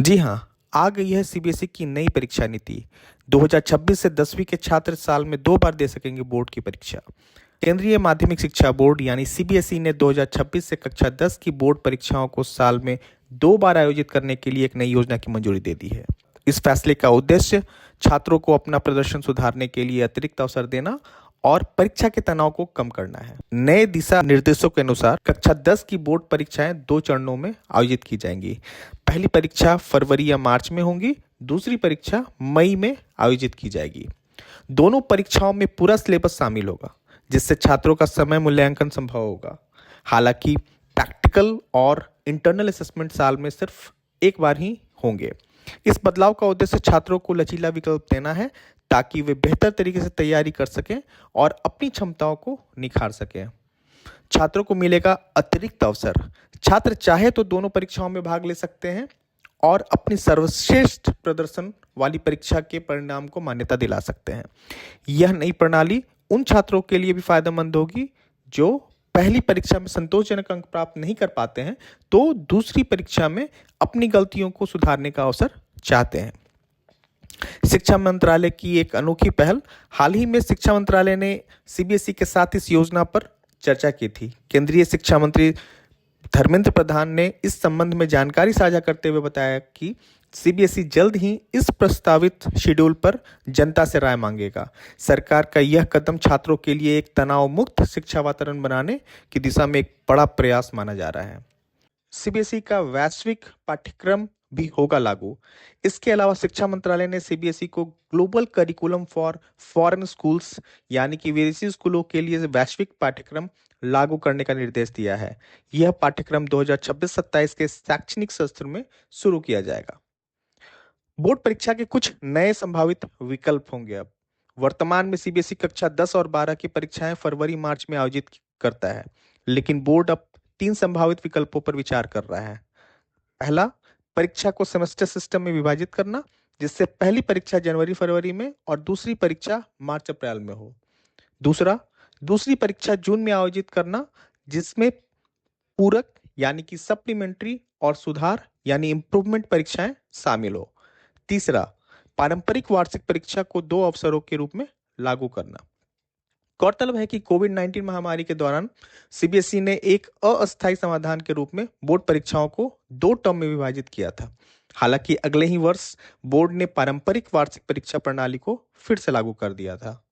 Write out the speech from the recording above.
जी हाँ, आ गई है सीबीएसई की नई परीक्षा नीति। 2026 से 10वीं के छात्र साल में 2 बार दे सकेंगे बोर्ड की परीक्षा। केंद्रीय माध्यमिक शिक्षा बोर्ड यानी सीबीएसई ने 2026 से कक्षा 10 की बोर्ड परीक्षाओं को साल में 2 बार आयोजित करने के लिए एक नई योजना की मंजूरी दे दी है। इस फैसले का उद्देश्य छात्रों को अपना प्रदर्शन सुधारने के लिए अतिरिक्त अवसर देना और परीक्षा के तनाव को कम करना है। नए दिशा निर्देशों के अनुसार कक्षा 10 की बोर्ड परीक्षाएं 2 चरणों में आयोजित की जाएंगी। पहली परीक्षा फरवरी या मार्च में होगी, दूसरी परीक्षा मई में आयोजित की जाएगी। दोनों परीक्षाओं में पूरा सिलेबस शामिल होगा, जिससे छात्रों का समय मूल्यांकन संभव होगा। हालांकि प्रैक्टिकल और इंटरनल असेसमेंट साल में सिर्फ एक बार ही होंगे। इस बदलाव का उद्देश्य छात्रों को लचीला विकल्प देना है, ताकि वे बेहतर तरीके से तैयारी कर सकें और अपनी क्षमताओं को निखार सकें। छात्रों को मिलेगा अतिरिक्त अवसर। छात्र चाहे तो दोनों परीक्षाओं में भाग ले सकते हैं और अपनी सर्वश्रेष्ठ प्रदर्शन वाली परीक्षा के परिणाम को मान्यता दिला सकते हैं। यह नई प्रणाली उन छात्रों के लिए भी फायदेमंद होगी जो पहली परीक्षा में संतोषजनक अंक प्राप्त नहीं कर पाते हैं, तो दूसरी परीक्षा में अपनी गलतियों को सुधारने का अवसर चाहते हैं। शिक्षा मंत्रालय की एक अनोखी पहल। हाल ही में शिक्षा मंत्रालय ने सीबीएसई के साथ इस योजना पर चर्चा की थी। केंद्रीय शिक्षा मंत्री धर्मेंद्र प्रधान ने इस संबंध में जानकारी साझा करते हुए बताया कि सीबीएसई जल्द ही इस प्रस्तावित शेड्यूल पर जनता से राय मांगेगा। सरकार का यह कदम छात्रों के लिए एक तनाव मुक्त शिक्षा वातावरण बनाने की दिशा में एक बड़ा प्रयास माना जा रहा है। सीबीएसई का वैश्विक पाठ्यक्रम भी होगा लागू। इसके अलावा शिक्षा मंत्रालय ने सीबीएसई को global curriculum for foreign schools यानी कि विदेशी स्कूलों के लिए वैश्विक पाठ्यक्रम लागू करने का निर्देश दिया है। यह पाठ्यक्रम 2026-27 के शैक्षणिक सत्र में शुरू किया जाएगा। बोर्ड परीक्षा के कुछ नए संभावित विकल्प होंगे। अब वर्तमान में सीबीएसई कक्षा 10 और 12 की परीक्षाएं फरवरी मार्च में आयोजित करता है, लेकिन बोर्ड अब 3 संभावित विकल्पों पर विचार कर रहा है। पहला, परीक्षा को सेमेस्टर सिस्टम में विभाजित करना, जिससे पहली परीक्षा जनवरी फरवरी में और दूसरी परीक्षा मार्च अप्रैल में हो। दूसरा, दूसरी परीक्षा जून में आयोजित करना, जिसमें पूरक यानी कि सप्लीमेंट्री और सुधार यानी इंप्रूवमेंट परीक्षाएं शामिल हो। तीसरा, पारंपरिक वार्षिक परीक्षा को 2 अवसरों के रूप में लागू करना। गौरतलब है कि कोविड-19 महामारी के दौरान सीबीएसई ने एक अस्थायी समाधान के रूप में बोर्ड परीक्षाओं को 2 टर्म में विभाजित किया था। हालांकि अगले ही वर्ष बोर्ड ने पारंपरिक वार्षिक परीक्षा प्रणाली को फिर से लागू कर दिया था।